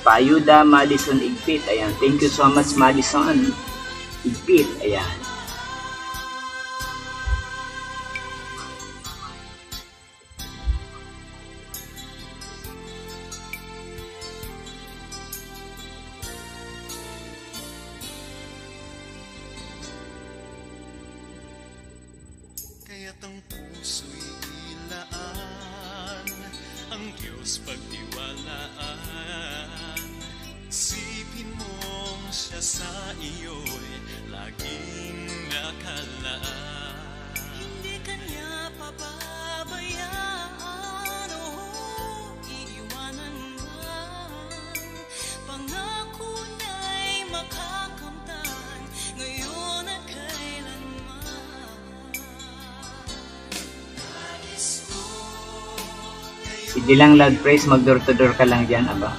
Paayuda Madison Igpit. Ayan. Thank you so much, Madison Igpit. Ayan. Kaya't ang puso'y ilaan, ang Diyos pagtiwalaan. Isipin mong siya sa iyo'y laging nakalaan. Hindi kanya pababayaan o iiwanan man. Pangako niya'y makakamtan ngayon at kailanman. Hindi lang loud praise, mag-door-to-door ka lang dyan, aba.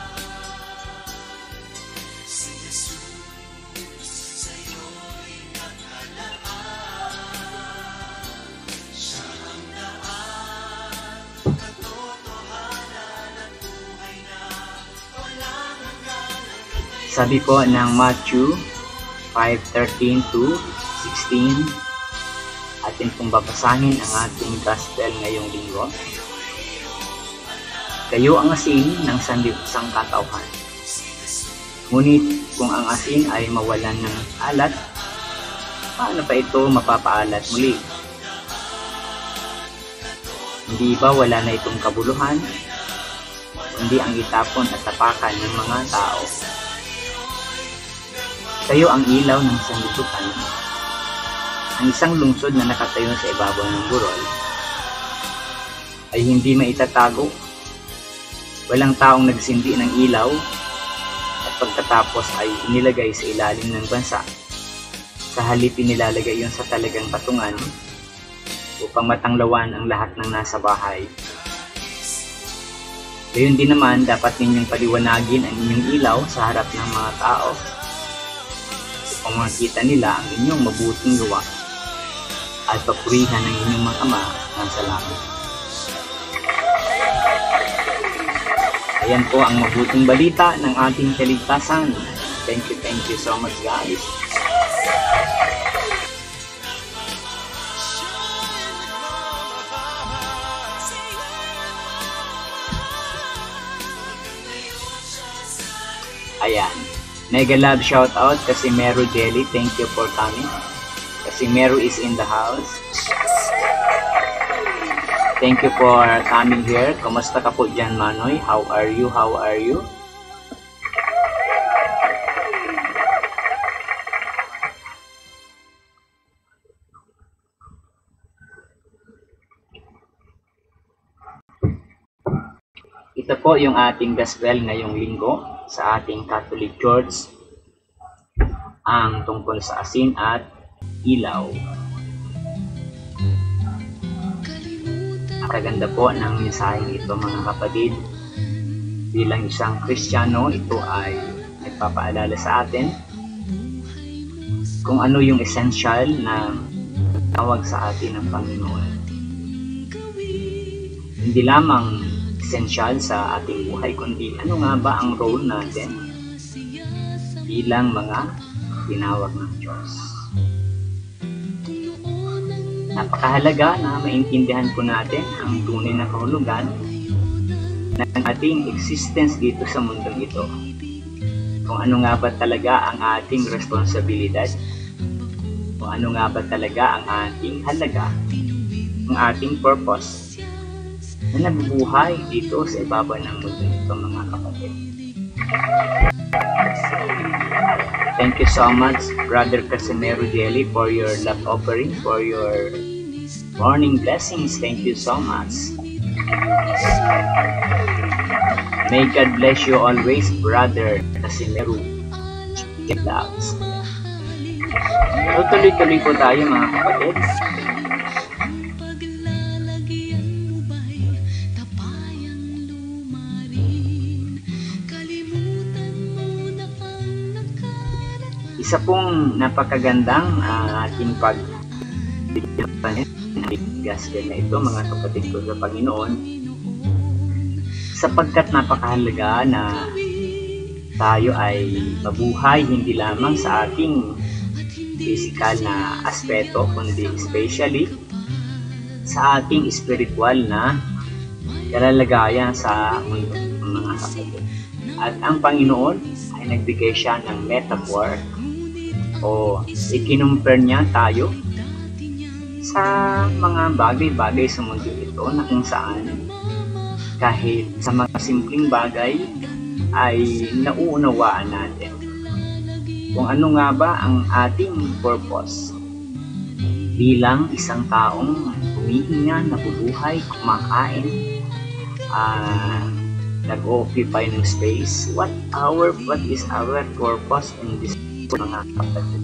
Sabi po ng Matthew 5:13 to 16, atin pong babasahin ang ating gospel ngayong linggo. Kayo ang asin ng sangkatauhan. Ngunit kung ang asin ay mawalan ng alat, paano pa ito mapapaalat muli? Hindi ba wala na itong kabuluhan, kundi ang itapon at tapakan ng mga tao? Kayo ang ilaw ng sanlibutan. Ang isang lungsod na nakatayo sa ibabaw ng burol ay hindi maitatago. Walang taong nagsindi ng ilaw at pagkatapos ay inilagay sa ilalim ng bansa. Sa halip inilalagay yun sa talagang patungan upang matanglawan ang lahat ng nasa bahay. Gayon din naman, dapat ninyong paliwanagin ang inyong ilaw sa harap ng mga tao upang makita nila ang inyong mabuting gawa at papurihan ng inyong mga ama nasa langit. Ayan po ang mabuting balita ng ating kaligtasan. Thank you so much, guys. Ayan. Mega love shout out kasi Meru Jelly. Thank you for coming. Kasi Meru is in the house. Thank you for coming here. Kumusta ka po dyan, Manoy? How are you? How are you? Ito po yung ating gospel ngayong linggo sa ating Catholic Church, ang tungkol sa asin at ilaw. Napakaganda po ng mensaheng ito, mga kapatid. Bilang isang Kristiyano, ito ay nagpapaalala sa atin kung ano yung essential na tawag sa atin ng Panginoon. Hindi lamang essential sa ating buhay, kundi ano nga ba ang role natin bilang mga tinawag ng Diyos. Napakahalaga na maintindihan po natin ang tunay na kahulugan ng ating existence dito sa mundong ito. Kung ano nga ba talaga ang ating responsibilidad, kung ano nga ba talaga ang ating halaga, ang ating purpose na nabubuhay dito sa ibabaw ng mundo nito, mga kapatid. Thank you so much, Brother Casimero Jelly, for your love offering, for your morning blessings. Thank you so much. May God bless you always, Brother Casimero Jelly. Tuloy-tuloy po tayo, mga kapatid. Isa pong napakagandang ating gospel na ito, mga kapatid ko sa Panginoon, sapagkat napakahalaga na tayo ay mabuhay hindi lamang sa ating physical na aspeto, kundi especially sa ating spiritual na kalalagayan sa mundo, mga kapatid. At ang Panginoon ay nagbigay siya ng metaphor o ikinumpare niya tayo sa mga bagay-bagay sa mundo ito na kung saan kahit sa mga simpleng bagay ay nauunawaan natin kung ano nga ba ang ating purpose bilang isang taong humihinga, nabubuhay, kumakain, nag-occupy ng space. What is our purpose in this, mga kapatid?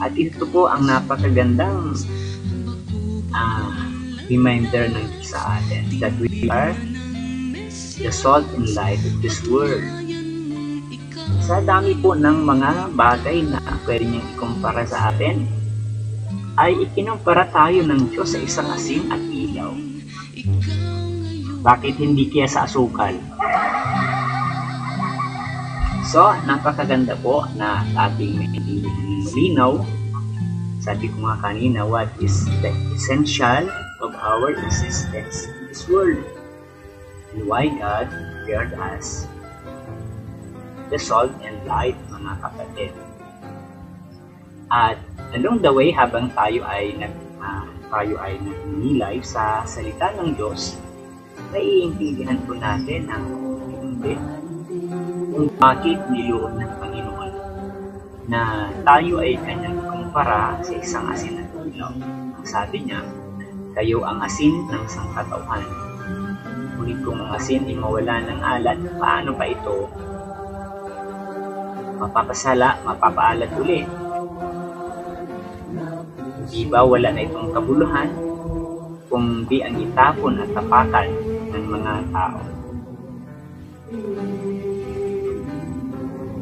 At ito po ang napakagandang reminder ng sa atin that we are the salt and light of this world. Sa dami po ng mga bagay na pwede niyang ikumpara sa atin, ay ikinumpara tayo ng Diyos sa isang asin at ilaw. Bakit hindi kaya sa asukal? So, napakaganda po na ating malinaw. Sabi ko nga kanina, what is the essential of our existence in this world? And why God prepared us the salt and light, mga kapatid. At along the way, habang tayo ay nagmilay sa salita ng Diyos, naiintindihan po natin ang hindi kung bakit niluon ng Panginoon na tayo ay kanyang kumpara sa isang asin at ilaw. Ang sabi niya, kayo ang asin ng sangkatauhan. Ngunit kung ang asin ay mawala ng alat, paano pa ito mapapaalat ulit? Di ba wala na itong kabuluhan kung di ang itapon at tapakan ng mga tao?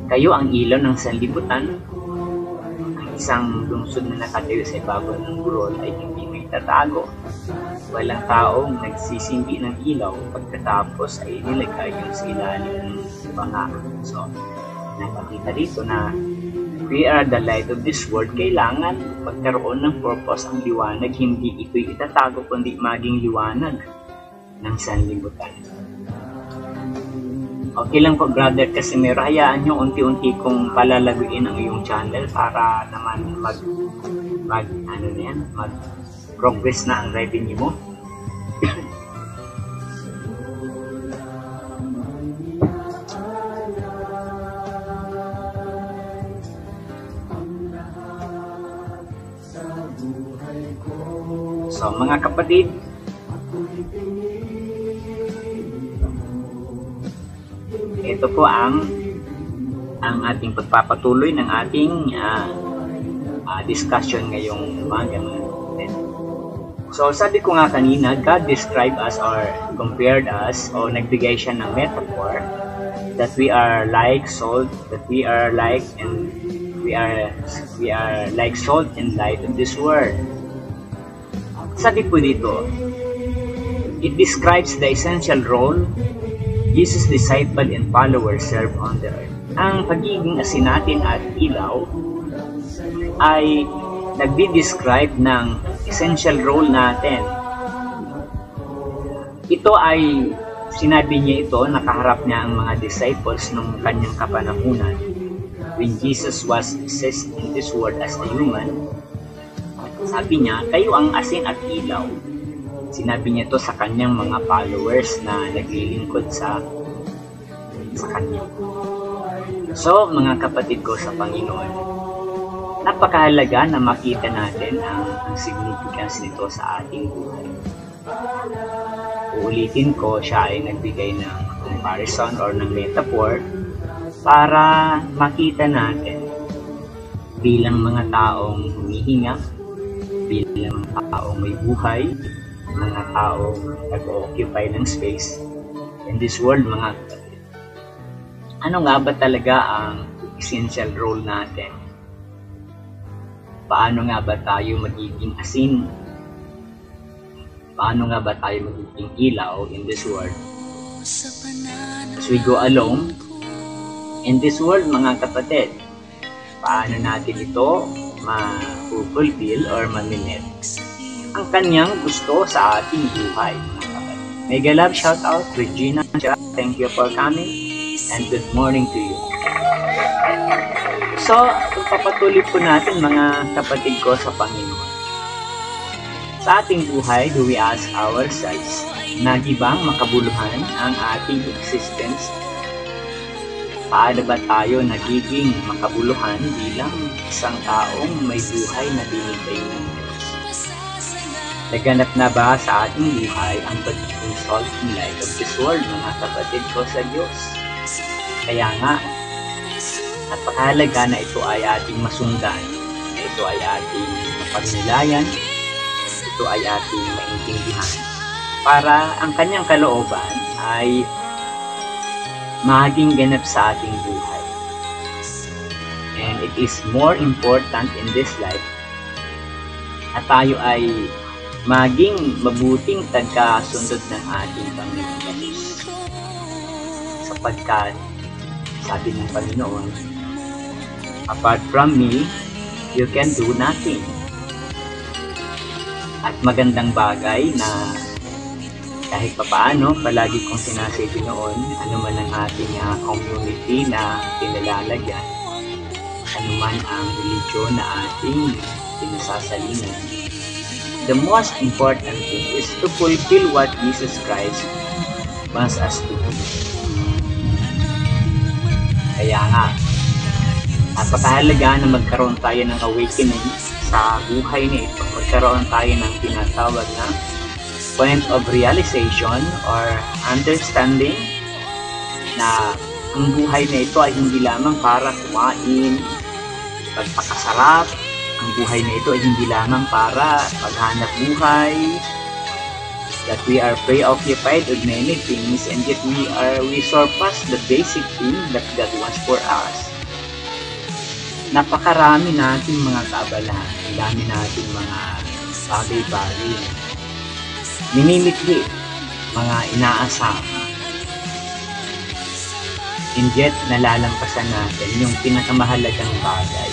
Kayo ang ilaw ng sanlibutan. Ang isang lungsod na nakatayo sa ibabaw ng burol ay hindi may tatago. Walang taong nagsisindi ng ilaw pagkatapos ay nilagay yung sa ilalim ng banga. So, nakakita dito na we are the light of this world. Kailangan magkaroon ng purpose ang liwanag. Hindi ito'y itatago kundi maging liwanag ng sanlibutan. Okay lang po, Brother Casimiro, hayaan nyo unti-unti kong palalaguin ang iyong channel para naman mag-progress na ang revenue mo. So, mga kapatid, ito po ang ating pagpapatuloy ng ating discussion ngayong umaga. So, sabi ko nga kanina, God described us or compared us o nagbigay siya ng metaphor that we are like salt, that we are like salt and light of this world. Sabi po dito, it describes the essential role Jesus' disciple and followers serve on the earth. Ang pagiging asin natin at ilaw ay nagdi-describe ng essential role natin. Ito ay, sinabi niya ito, nakaharap niya ang mga disciples nung kanyang kapanahunan. When Jesus was exist in this world as a human, sabi niya, kayo ang asin at ilaw. Sinabi niya ito sa kanyang mga followers na naglilingkod sa kanya. So, mga kapatid ko sa Panginoon, napakahalaga na makita natin ang significance nito sa ating buhay. Uulitin ko, siya ay nagbigay ng comparison or ng metaphor para makita natin bilang mga taong humihinga, bilang mga taong may buhay, mga taong nag-occupy ng space in this world, mga kapatid. Ano nga ba talaga ang essential role natin? Paano nga ba tayo magiging asin? Paano nga ba tayo magiging ilaw in this world? As we go along, In this world, mga kapatid, paano natin ito ma-fulfill or ma-meet ang kanyang gusto sa ating buhay, mga kapatid. Mega love shout out, Regina. Thank you for coming and good morning to you. So, pagpapatuloy po natin, mga kapatid ko sa Panginoon. Sa ating buhay, do we ask ourselves, nagibang makabuluhan ang ating existence? Paano ba tayo nagiging makabuluhan bilang isang taong may buhay na binigay ng Diyos? Naganap na ba sa ating buhay ang pagiging salt and light of this world, mga kapatid ko sa Diyos? Kaya nga, napakahalaga na ito ay ating masundan, na ito ay ating mapagnilayan, ito ay ating maintindihan, para ang kanyang kalooban ay maging ganap sa ating buhay. And it is more important in this life na tayo ay maging mabuting tagasunod ng ating Panginoon Jesus. Sapagkat, sabi ng Panginoon, apart from me, you can do nothing. At magandang bagay na kahit papaano, palagi kong sinasabi noon, ano man ang ating community na pinalalagyan, ano man ang religion na ating pinasasalingan. The most important thing is to fulfill what Jesus Christ wants us to do. Kaya nga, napakahalaga na magkaroon tayo ng awakening sa buhay na ito. Magkaroon tayo ng tinatawag na point of realization or understanding na ang buhay na ito ay hindi lamang para kumain, pagpakasarap. Ang buhay na ito ay hindi lamang para paghanap buhay, that we are preoccupied with many things and yet we surpass the basic thing that God wants for us. Napakarami nating mga kaabalahan, ang dami nating mga bagay-bagay, minimithi, mga inaasam. And yet, nalalampasan natin yung pinakamahalagang bagay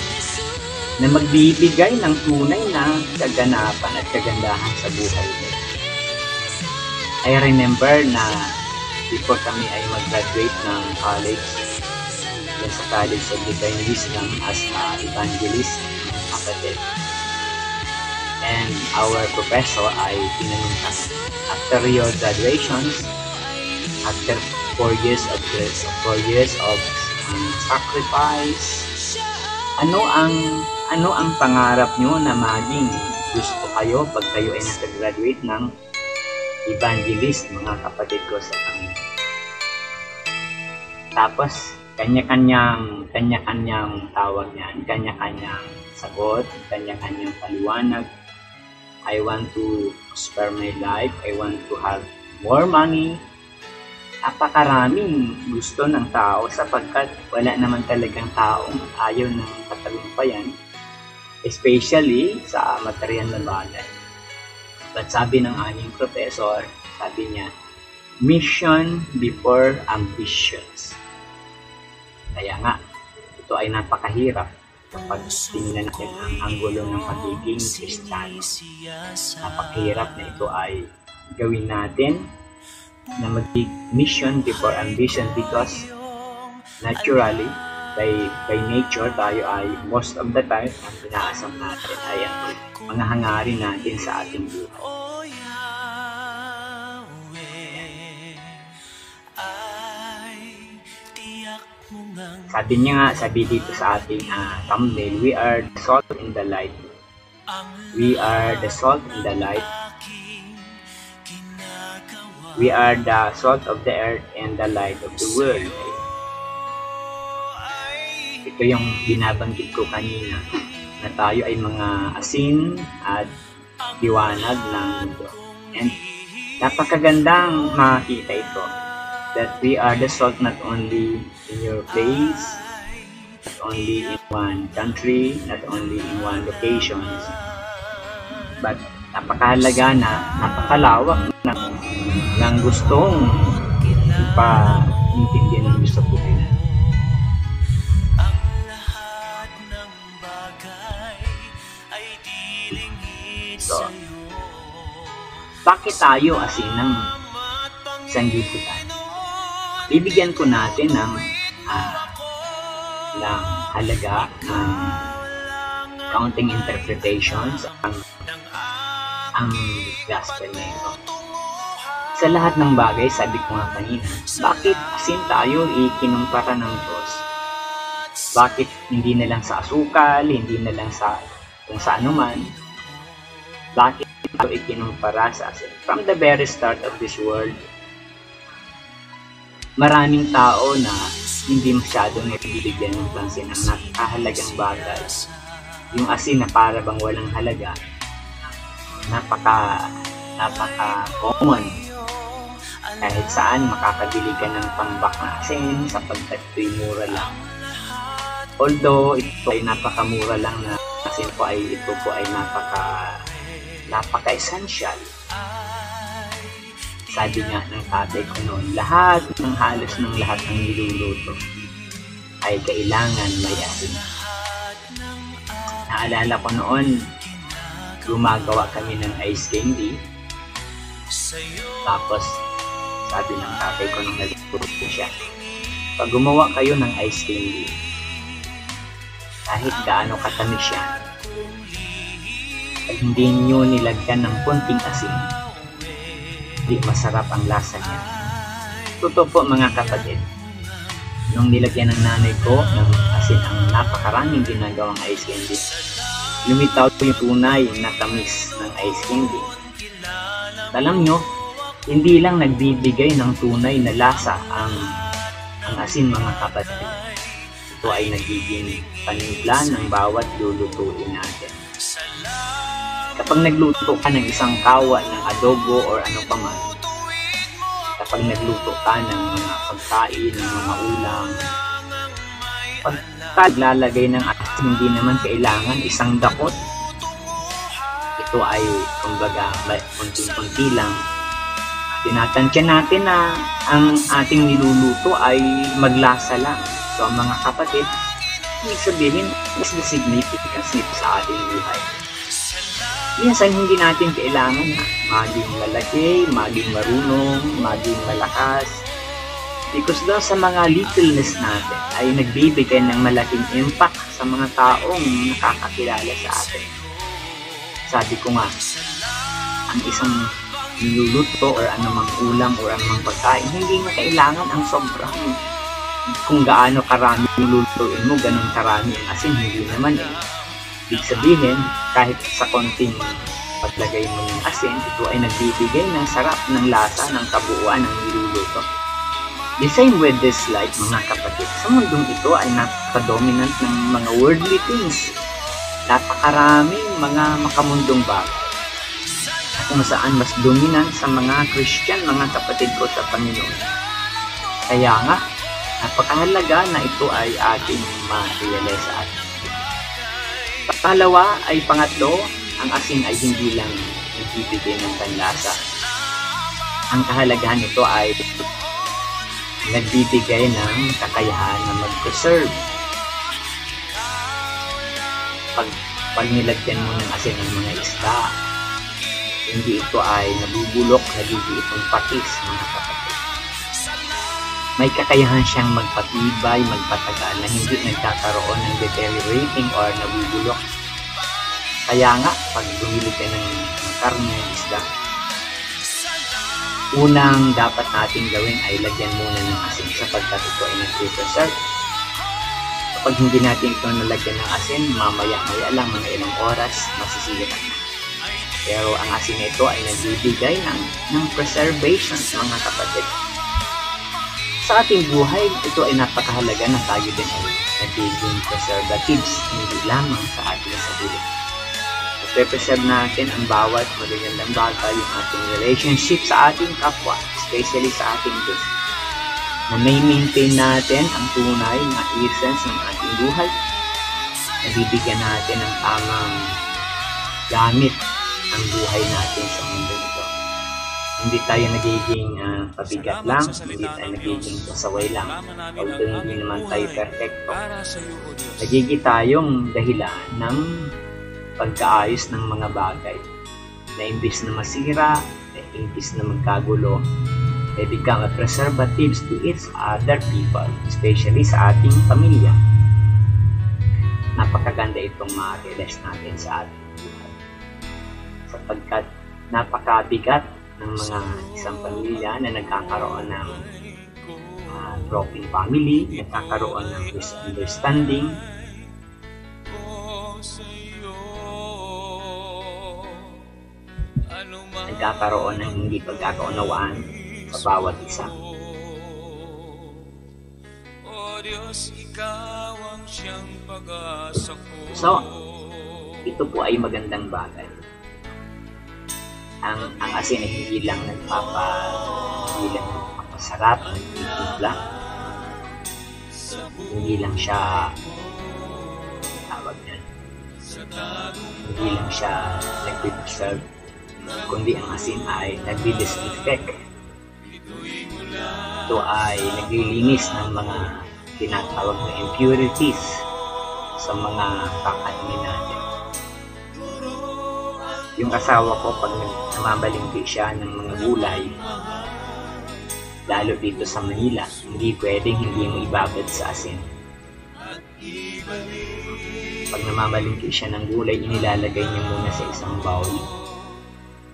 na magbibigay ng tunay na kaganapan at kagandahan sa buhay mo. I remember na before kami ay mag-graduate ng college, sa College of Divine Wisdom as evangelist, kapatid. And our professor ay tinanong kami, after your graduations, after 4 years of sacrifice, ano ang pangarap nyo na maging gusto kayo pag kayo ay nag-graduate ng evangelist, mga kapatid ko sa Panginoon? Tapos kanya-kanyang tawag niyan, kanya-kanyang sagot, kanya-kanyang paliwanag. I want to spare my life, I want to have more money. Napakaraming gusto ng tao sapagkat wala naman talagang taong ayaw ng katagumpayan, especially sa material na bagay. But sabi ng aming professor, sabi niya, mission before ambitions. Kaya nga, ito ay napakahirap kapag tingnan natin ang anggulo ng pagiging Kristiyano. Napakahirap na ito ay gawin natin na maging mission before ambition because naturally, by nature, tayo ay most of the time, ang pinaasam natin ay ang mga hangarin natin sa ating buhay. Sabi niya nga, sabi dito sa ating thumbnail, we are the salt in the light. We are the salt in the light. We are the salt of the earth and the light of the world. Ito yung binabanggit ko kanina, na tayo ay mga asin at liwanag ng mundo. And napakagandang makita ito, that we are the salt not only in your place, not only in one country, not only in one location, but napakahalaga na, napakalawak na ng gustong ipaintindihan ng Diyos sa buhay natin. bakit tayo asin ng sanglibutan? Bibigyan ko natin ng halaga ng counting interpretations ang gospel na ito. Sa lahat ng bagay, sabi ko nga kanina, bakit asin tayo ikinumpara ng Diyos? Bakit hindi na lang sa asukal, hindi na lang sa kung sa anuman? Bakit tayo ikinumpara sa asin? From the very start of this world, maraming tao na hindi masyadong nabibigyan ng pansin ang napakahalagang bagay. Yung asin na para bang walang halaga, napaka-common. Kahit saan makakabili ka ng pambak na asin sapagkat ito'y mura lang. Although ito ay napakamura lang na asin po ay ito po ay napaka-essential. Sabi nga ng tatay ko noon, halos ng lahat ng niluluto ay kailangan may asin. Naalala ko noon, gumagawa kami ng ice candy. Tapos, sabi ng tatay ko nung naluluto siya, pag gumawa kayo ng ice candy, kahit gaano katamis yan, pag hindi nyo nilagyan ng konting asin, hindi masarap ang lasa niya. Totoo po mga kapatid, nung nilagyan ng nanay ko ng asin ang napakaraming ginagawang ice candy, lumitaw yung tunay na tamis ng ice candy. Alam nyo, hindi lang nagbibigay ng tunay na lasa ang asin mga kapatid. Ito ay nagiging panimpla ng bawat lulutuin natin. Kapag nagluto ka ng isang kawa ng adobo or ano pa man, kapag nagluto ka ng mga pagkain, ng mga ulam, pag lalagay ng asin, hindi naman kailangan isang dakot. Ito ay, kumbaga, kunti-kunti lang. Tinatansya natin na ang ating niluluto ay maglasa lang. So, mga kapatid, ibig sabihin, mas the significance nito sa ating buhay. Minsan, hindi natin kailangan na maging malaki, maging marunong, maging malakas. Because doon sa mga littleness natin ay nagbibigay ng malaking impact sa mga taong nakakakilala sa atin. Sabi ko nga, ang isang niluluto or anumang ulam or anumang pagkain, hindi mo kailangan ang sobrang kung gaano karami yung lulutuin mo, ganun karami ang asin, hindi naman eh. Ibig sabihin, kahit sa konting paglagay mo ng asin, ito ay nagbibigay ng sarap, ng lasa, ng kabuuan ng niluluto. The same with this life, mga kapatid. Sa mundong ito ay napaka-dominant ng mga worldly things. Napakaraming mga makamundong bagay. Kung saan mas dominant sa mga Christian, mga kapatid ko sa Panginoon. Kaya nga, napakahalaga na ito ay ating ma-realize sa atin. Pangatlo, ang asin ay hindi lang nagbibigay ng panlasa. Ang kahalagahan nito ay nagbibigay ng kakayahan na mag-preserve. Pag nilagyan mo ng asin ng mga isda, hindi ito ay nabubulok, nagiging itong patis, mga kapatid. May kakayahan siyang magpatibay, magpatagal na hindi nagkakaroon ng deteriorating or nabubulok. Kaya nga, pag bumili ka ng karne, isda, unang dapat natin gawin ay lagyan muna ng asin sapagkat ito ay nag-preserve. Kapag hindi natin ito nalagyan ng asin, mamaya-maya lang mga ilang oras, masisira na. Pero ang asin nito ay nagbibigay ng preservation, mga kapatid. Sa ating buhay, ito ay napakahalaga na tayo din ay nagiging preservatives, hindi lamang sa ating sarili. I-preserve natin ang bawat magagandang bagay, yung ating relationship sa ating kapwa, especially sa ating Diyos. Na may maintain natin ang tunay na essence ng ating buhay. Nabibigyan natin ng tamang gamit ang buhay natin sa mundo ito. Hindi tayo nagiging pabigat lang, hindi tayo nagiging pasaway lang. Although hindi naman tayo perfecto, nagiging tayong dahilan ng pagkaayos ng mga bagay na imbis na masira, imbis na magkagulo, they become a preservatives to its other people, especially sa ating pamilya. Napakaganda itong ma-realize natin sa ating buhay. Sapagkat napakabigat ng mga isang pamilya na nagkakaroon ng broken family, nagkakaroon ng misunderstanding, nagkakaroon ng hindi pagkakaunawaan sa bawat isa. So, ito po ay magandang bagay. Ang asin ay hindi lang nagpapasarap, nagtitimpla. Hindi lang siya hindi lang siya nagpipreserve, kundi ang asin ay nagdi-disinfect. Ito ay naglilinis ng mga tinatawag na impurities sa mga kakainin natin. Yung asawa ko, pag namamalingki siya ng mga gulay, lalo dito sa Manila, hindi pwedeng hindi mo ibabad sa asin. Pag namamalingki siya ng gulay, inilalagay niya muna sa isang bowl.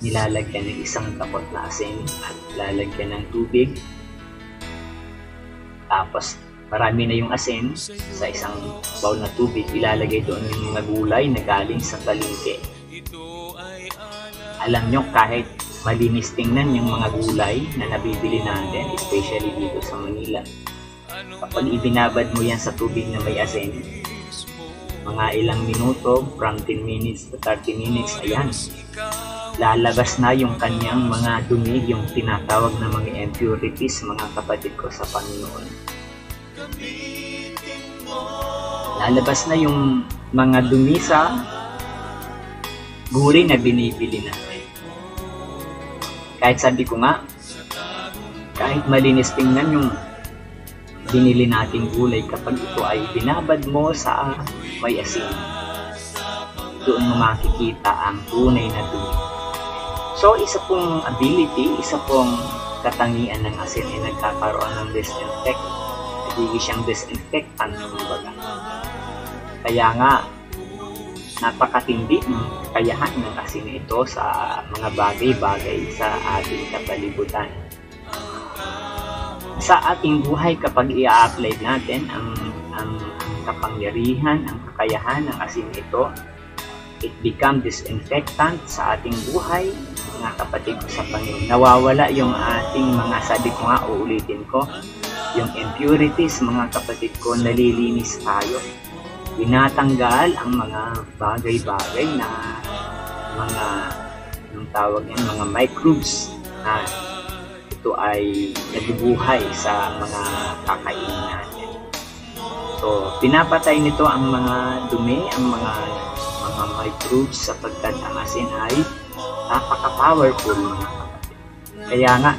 Nilalagyan ng isang takot na asin at lalagyan ng tubig. Tapos marami na yung asin sa isang bowl na tubig, ilalagay doon yung mga gulay na galing sa palengke. Alam nyo, kahit malinis tingnan yung mga gulay na nabibili natin, especially dito sa Manila, kapag ibinabad mo yan sa tubig na may asin, mga ilang minuto, from 10 minutes to 30 minutes, ayan, lalabas na yung kanyang mga dumi, yung tinatawag na mga impurities, mga kapatid ko sa Panginoon. Lalabas na yung mga dumi sa gulay na binibili natin. Kahit sabi ko nga, kahit malinis tingnan yung binili nating gulay, kapag ito ay binabad mo sa may asin, doon mo makikita ang tunay na dumi. So, isa pong ability, isa pong katangian ng asin ay nagkakaroon ng disinfect. Nagiging siyang disinfectant, kumbaga. Kaya nga, napakatindi ng kakayahan ng asin ito sa mga bagay-bagay sa ating kapalibutan. Sa ating buhay, kapag i-apply natin ang kapangyarihan, ang kakayahan ng asin ito, it become disinfectant sa ating buhay, mga kapatid ko sa Panginoon. Nawawala yung ating mga, sabi ko nga, uulitin ko, yung impurities, mga kapatid ko, nalilinis tayo. Binatanggal ang mga bagay-bagay na mga, yung tawag yan, mga microbes na ito ay nabubuhay sa mga kakainin natin. So, pinapatay nito ang mga dumi, ang mga microbes, sapagkat ang asin ay napaka-powerful, mga kapatid. Kaya nga,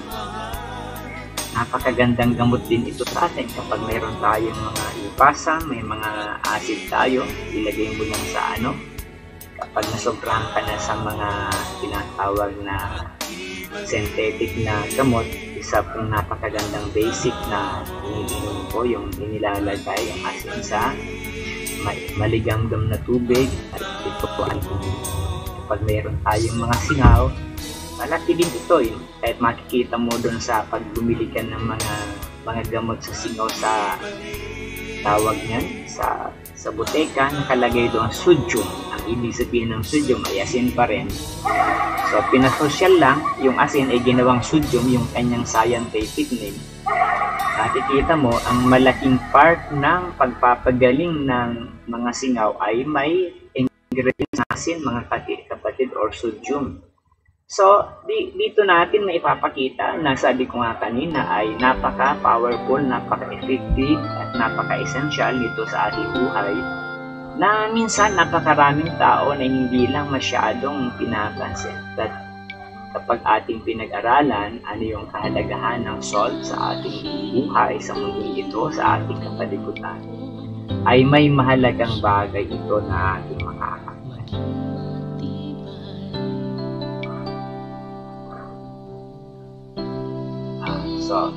napakagandang gamot din ito sa atin kapag mayroon tayong mga ipasa, may mga acid tayo, ilagay mo lang sa kapag nasobrahan ka na sa mga tinatawag na synthetic na gamot, isa pong napakagandang basic na iniinom ko, yung inilalagay ang asin sa maligamgam na tubig, at ito po ay kapag mayroon tayong mga singaw, malaki din ito yun. Kahit makikita mo doon sa pag bumili ka ng mga gamot sa singaw, sa tawag niyan, sa buteka, nakalagay doon sodium. Ang ibig sabihin ng sodium ay asin pa rin. So, pinasosyal lang, yung asin ay ginawang sodium, yung kanyang scientific name. Nakikita mo, ang malaking part ng pagpapagaling ng mga singaw ay may ingredients na asin, mga kapatid, or sodium. So, dito natin maipapakita na sabi ko nga kanina ay napaka-powerful, napaka-effective, at napaka-essential nito sa ating buhay, na minsan napakaraming tao na hindi lang masyadong pinapansin. That kapag ating pinag-aralan ano yung kahalagahan ng salt sa ating buhay, sa mundo ito, sa ating kapalibutan, ay may mahalagang bagay ito na ating makakakita. So,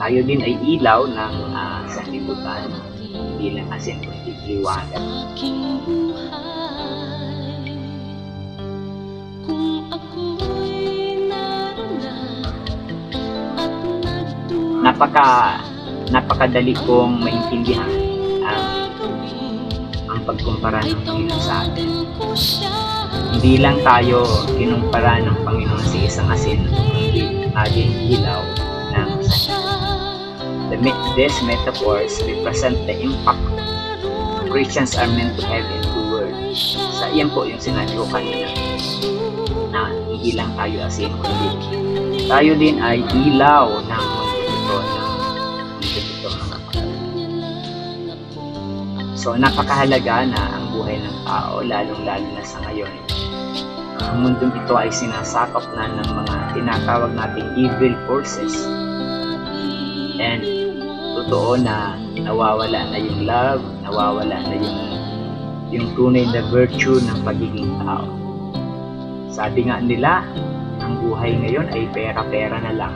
tayo din ay ilaw ng sanlibutan, hindi lang kasi kundi liwanag. Napakadali kong maintindihan ang pagkumpara ng Panginoon sa atin. Hindi lang tayo kinumpara ng Panginoon sa isang asin, kundi maging ilaw ng sanlibutan. These metaphors represent the impact Christians are meant to have in the world. Sa iyan po yung sinabi ko kanina, na hindi lang tayo asin, kundi tayo din ay ilaw ng So, napakahalaga na ang buhay ng tao, lalong-lalo na sa ngayon. Ang mundong ito ay sinasakop na ng mga tinatawag nating evil forces. And totoo na nawawala na yung love, nawawala na yung tunay na virtue ng pagiging tao. Sabi nga nila, ang buhay ngayon ay pera-pera na lang.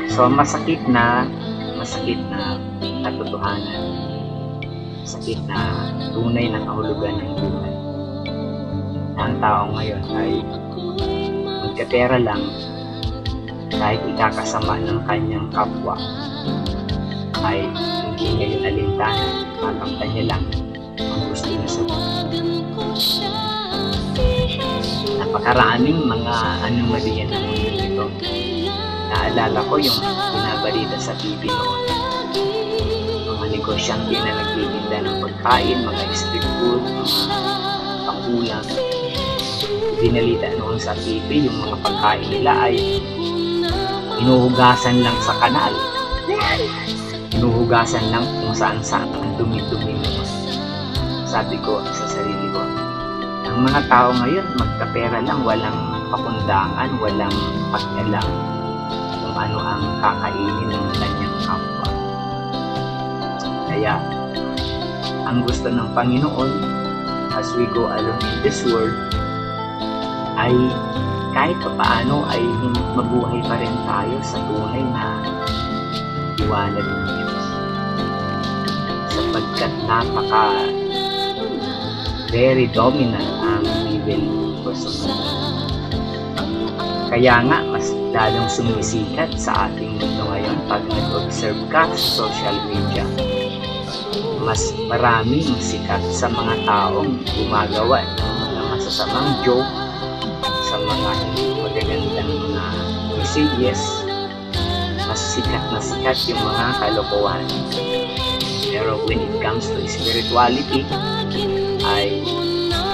So, masakit na katotohanan, sakit na tunay na kahulugan ng buhay. Ang tao ngayon ay magkapera lang kahit ikakasama ng kanyang kapwa ay hindi niya yun alintanan, makamtan niya lang ang gusto niya sa buhay. Napakaraming mga anomaliya ng mundo ito. Naalala ko yung binabalita sa TV noon. Mga negosyante na nagtitinda ng pagkain, mga street food, mga pangulam. Binalita noon sa TV, yung mga pagkain nila ay inuhugasan lang sa kanal. Inuhugasan lang kung saan-saan ang dumi-dumi naman. Sabi ko sa sarili ko, ang mga tao ngayon magkapera lang, walang pakundangan, walang pag-alam kung ano ang kakainin ng kanyang kapwa. Kaya, ang gusto ng Panginoon as we go along in this world ay kahit paano ay mabuhay pa rin tayo sa tunay na liwanag ng Diyos. Sapagkat very dominant ang evil person. Kaya nga, mas lalong sumisikat sa ating mundo ngayon pag nag-observe ka sa social media. Mas maraming sikat sa mga taong gumagawa ng mga masasamang joke, sa mga hindi magagandang mga messages. Mas sikat na sikat yung mga kalokohan. Pero when it comes to spirituality, ay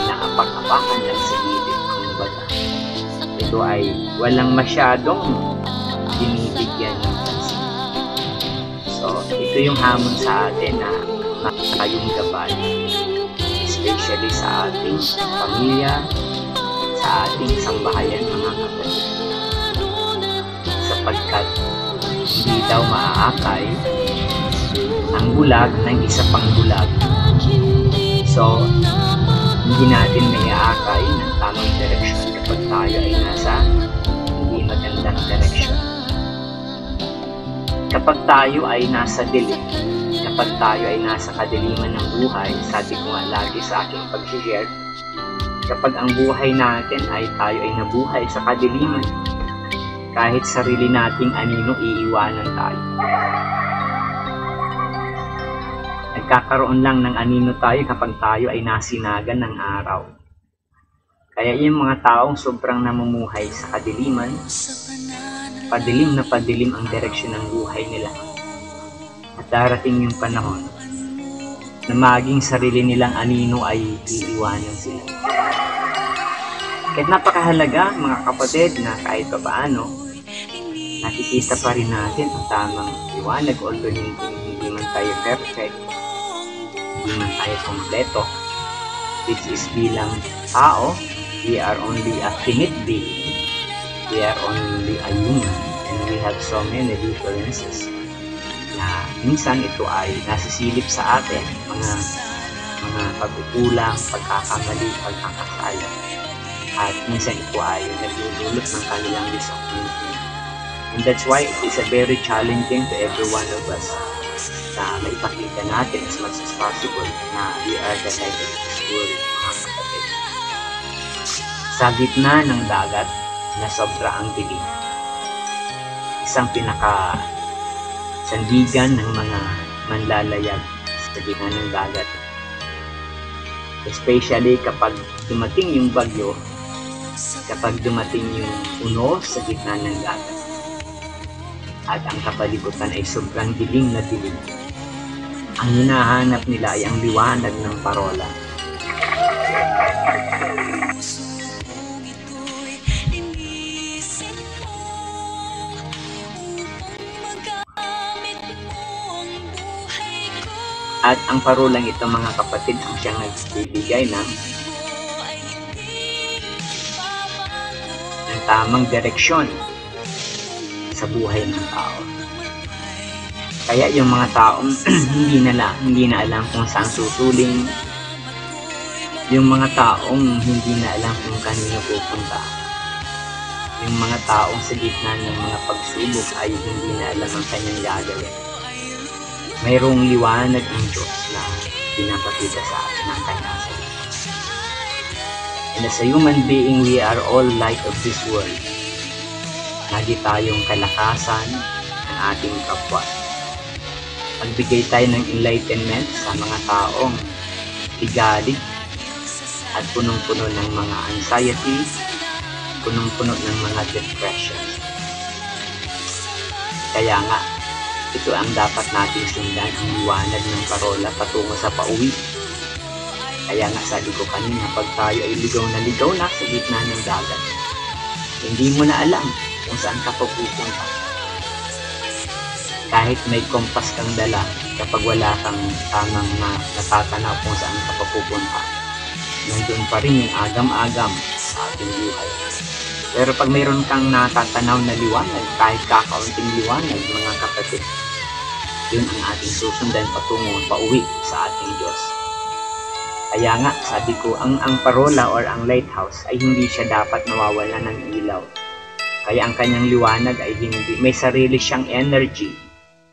naapak-apakan lang sa gilid ng bata. Ito ay walang masyadong binibigyan ng pansin. So, ito yung hamon sa atin na tayong gabay, especially sa ating pamilya, sa ating sambahayan, mga kapatid. Sapagkat hindi daw maaakay ang bulag ng isa pang bulag. So, hindi natin may aakay ng tamang direksyon kapag tayo ay nasa hindi magandang direksyon. Kapag tayo ay nasa dilim, kapag tayo ay nasa kadiliman ng buhay, sabi ko nga lagi sa aking pag-share, kapag ang buhay natin ay tayo ay nabuhay sa kadiliman, kahit sarili nating anino iiwanan tayo. Nagkakaroon lang ng anino tayo kapag tayo ay nasinagan ng araw. Kaya yung mga taong sobrang namumuhay sa kadiliman, padilim na padilim ang direksyon ng buhay nila. At darating yung panahon na maging sarili nilang anino ay iiwanan sila. Kahit napakahalaga, mga kapatid, na kahit pa paano, nakikita pa rin natin ang tamang liwanag, although hindi man tayo perfect, hindi man tayo kompleto. This is bilang tao, we are only a finite being. We are only a human, and we have so many differences na minsan ito ay nasisilip sa atin, mga pagkukulang, pagkakamali, pagkakasala. at minsan ito ay nagdudulot ng kanilang disappointment. And that's why it is a very challenging to every one of us na maipakita natin as much as possible na we are the light of this world, mga kapatid. Sa gitna ng dagat na sobra ang dilim, isang sandigan ng mga manlalayag sa gitna ng dagat. Especially kapag dumating yung bagyo, kapag dumating yung uno sa gitna ng dagat, at ang kapalibutan ay sobrang dilim na dilim. Ang hinahanap nila ay ang liwanag ng parola. At ang parolang ito, mga kapatid, ang siyang nagbibigay ng tamang direksyon sa buhay ng tao. Kaya yung mga taong hindi na alam kung saan susuling, yung mga taong hindi na alam kung kanino pupunta, yung mga taong sa gitna ng mga pagsubok ay hindi na alam ang kanyang gagawin, mayroong liwanag ng Diyos na pinapakita sa atin ang kanyang salita. And as a human being, we are all light of this world. Lagi tayong kalakasan ng ating kapwa. Magbigay tayo ng enlightenment sa mga taong tigalig at punong-puno ng mga anxiety, punong-puno ng mga depression. Kaya nga, ito ang dapat natin sundan, ang liwanag ng parola patungo sa pauwi. Kaya nga sabi ko kanina, pag tayo ay ligaw na sa gitna ng dagat, hindi mo na alam kung saan ka pupunta. Kahit may kompas kang dala, kapag wala kang tamang natatanaw kung saan ka pupunta, nandun pa rin yung agam-agam sa ating buhay. Pero pag mayroon kang natatanaw na liwanag, kahit kakaunting liwanag, mga kapatid, yun ang ating susundan patungo pauwi sa ating Diyos. Kaya nga, sabi ko, ang parola or ang lighthouse ay hindi siya dapat nawawala ng ilaw. Kaya ang kanyang liwanag ay hindi, may sarili siyang energy,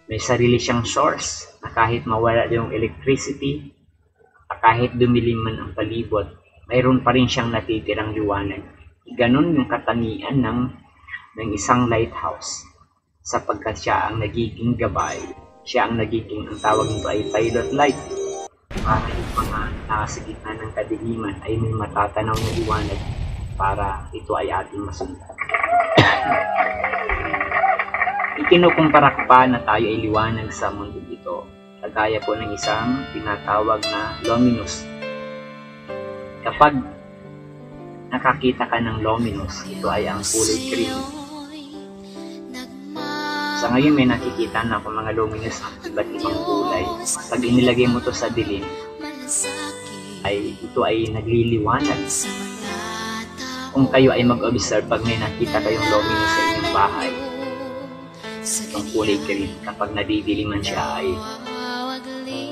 may sarili siyang source na kahit mawala yung electricity, kahit dumilim man ang palibot, mayroon pa rin siyang natitirang liwanag. Ganon yung katangian ng isang lighthouse, sapagkat siya ang nagiging gabay, siya ang nagiging, ang tawag nito ay pilot light, para yung mga nasa gitna ng kadiliman ay may matatanaw na liwanag para ito ay ating masundan. Ikinukumpara ko pa na tayo ay liwanag sa mundo ito, kagaya po ng isang tinatawag na luminous. Kapag nakakita ka ng luminous, ito ay ang kulay green. Sa ngayon may nakikita na ako mga luminous ng iba't ibang kulay. Pag inilagay mo to sa dilim, ay ito ay nagliliwanag. Kung kayo ay mag-observe, pag may nakita kayong luminous sa inyong bahay, ang kulay green, kapag nadidiliman siya ay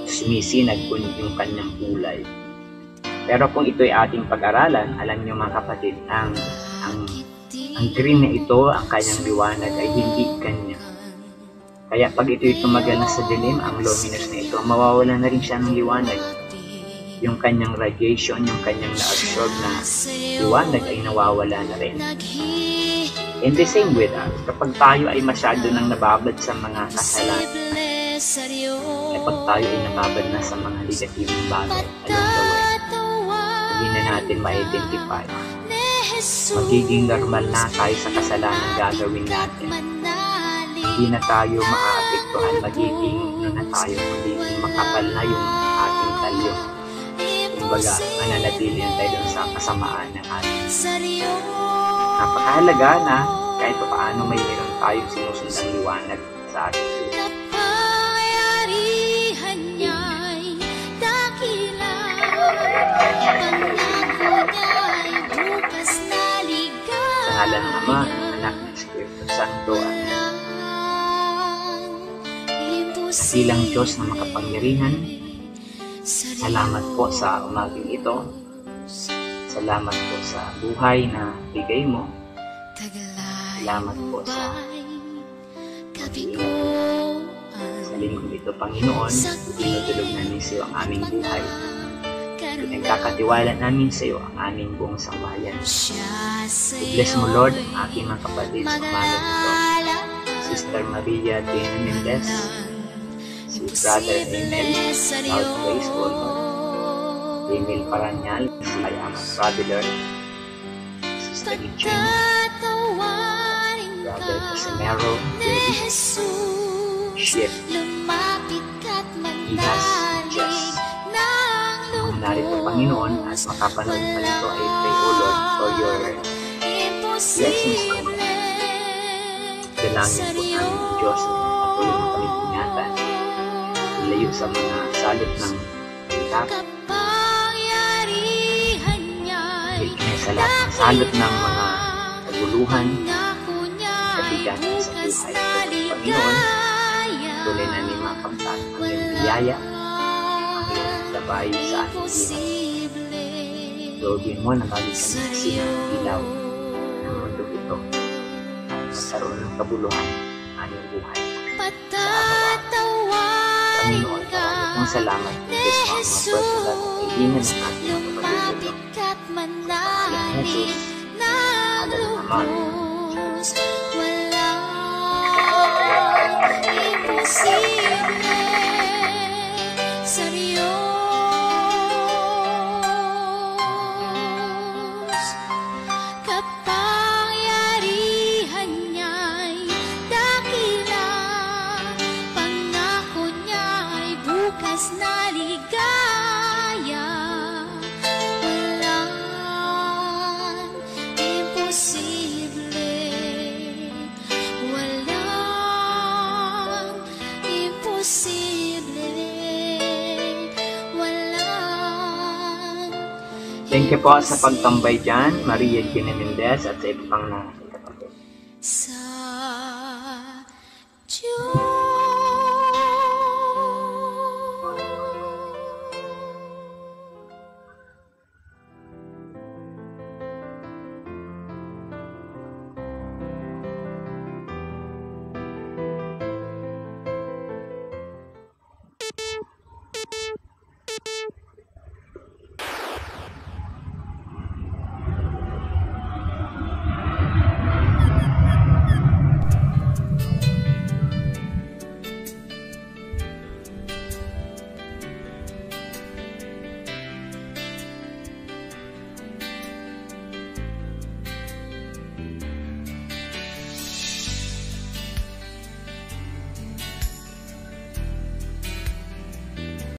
sumisinag po yung kanyang kulay. Pero kung ito ay ating pag-aralan, alam niyo mga kapatid, ang green na ito, ang kanyang liwanag ay hindi kanya. Kaya pag ito'y tumagal na sa dilim, ang luminous na ito, mawawala na rin siya ng liwanag. Yung kanyang radiation, yung kanyang na-absorb na liwanag ay nawawala na rin. And the same with us, kapag tayo ay masyado nang nababad sa mga kasalanan, kapag tayo ay nababad na sa mga negatibong bagay along the way, hindi na natin ma-identify. Magiging normal na tayo sa kasalanan gagawin natin. Hindi na tayo maaapektuhan, magiging makapal na yung ating talyo. Kumbaga, mananatili na tayo sa kasamaan ng ating. Napakahalaga na kahit paano may meron tayong sinusundang liwanag sa ating buhay. Sa ngalan ng Ama, ng Anak, ng Espiritu Santo, Amen. Silang Diyos na makapangyarihan, salamat po sa umagang ito. Salamat po sa buhay na bigay mo. Salamat po sa sa linggong ito, Panginoon. Tinutulog namin sa iyo ang aming buhay. Pinagkakatiwala namin sa iyo ang aming buong sambahayan. I-bless mo, Lord, ang aking mga kapatid sa umagang ito. Sister Maria Dena Mendez, si Brother Emil, South Place, O Lord. Emil Paranyal, si Ayama Traveler, Sister Ichin, Brother Casimero, David, Chef, Inas, Jess. Kung narito, Panoon, at makapanood pa nito, I pray, O Lord, for your blessings on them. Dalangin po namin, Diyos, na patuloy ng palitingatan, ilayo sa mga salot ng pagkak, sa lahat ng salot ng mga kaguluhan, kabigatan sa buhay. Panginoon, tuloy na ni mga pagkat ang iyong biyaya, ang iyong labay sa ating buhay. Loobin mo na balik ka ng sinang ilaw ng mundo ito at magkaroon ng kabuluhan ang iyong buhay. Panginoon, maraming pong salamat sa mga personal at kaibigan ng ating mga kapatid. Alam Jesus, alam naman. Kapangyarihan niya'y dakila, pangako niya'y bukas na ligaya. Walang imposible, walang imposible, walang. Thank you po sa pagtambay dyan, Maria Dena Mendez, at sa iba pang